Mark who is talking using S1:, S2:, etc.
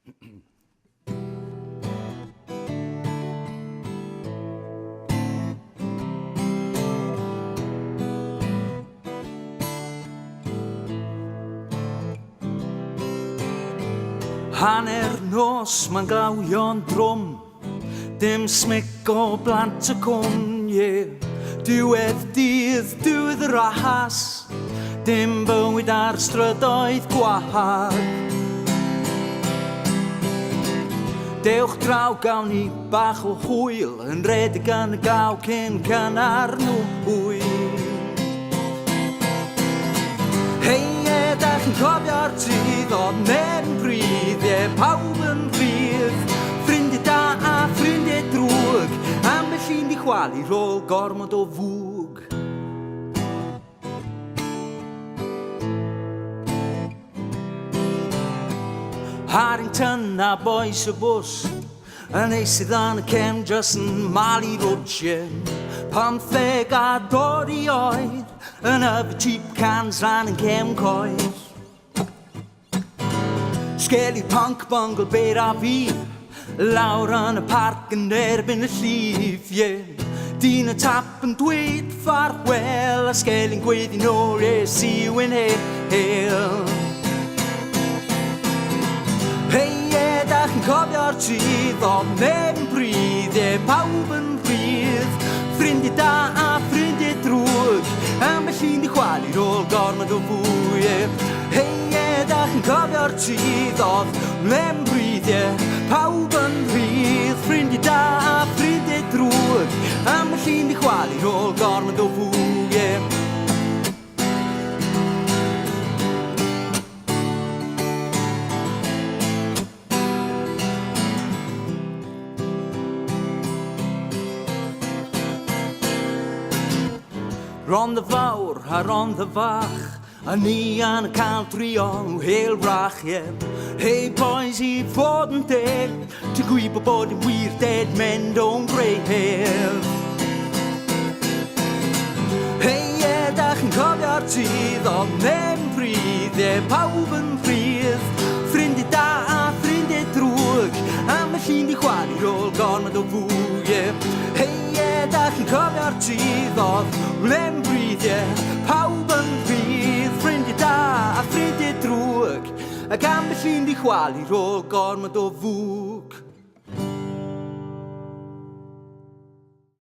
S1: Hanner nos man gauwio'n drum, dim smic o blant y cwnye. Diwedd dydd, diwedd y rahas, dim bywyd ar strydoedd gwahad. Dewch draw gawn ni bach o hwyl, yn redig yn y gaw cyn cynnar nhw hwyl. Hei, da chi'n cofio'r trydd o neb yn brydd, pawb yn brydd, ffrindiau da a ffrindiau drwg, ambell un di chwalu rôl gormod o fwg. Harrington a boes y bws, yn eisydd yn y cem jyst yn malu rwtio. 15 a dod i oed, yn yfed cheap cans ran yn cem coed. Sgeli punk bungle beir a fi, lawr yn y parc yn erbyn y llif, Dyn y tap yn dweud ffarwel, a sgeli'n gweddi nôl, see you in hell. Hei, da chi'n cofio'r trydd, o neb yn brydd, pawb yn brydd, ffrindiau da a ffrindiau drwg, ambell un di chwalu'r ôl gormod o fwy. Hei, da chi'n cofio'r trydd, oedd neb yn brydd, pawb yn brydd, ffrindiau da a ffrindiau drwg, ambell un di chwalu'r ôl gormod o fwy. Rhondda fawr a rhondda fach, a ni yn cael drio nhw hel brach, Hey boys, I fod yn deg, ti'n gwybod bod yn wir dead men don't grey hair. Hey, da chi'n cofio'r trydd, o neb yn brydd, pawb yn brydd, ffrindiau da a ffrindiau drwg, ambell un di chwalu'r ôl gormod o fwy. Hey, da chi'n cofio'r trydd, oedd neb yn brydd, pawb yn brydd, ffrindiau da a ffrindiau drwg, ac ambell un di chwalu'r ôl gormod o fwg.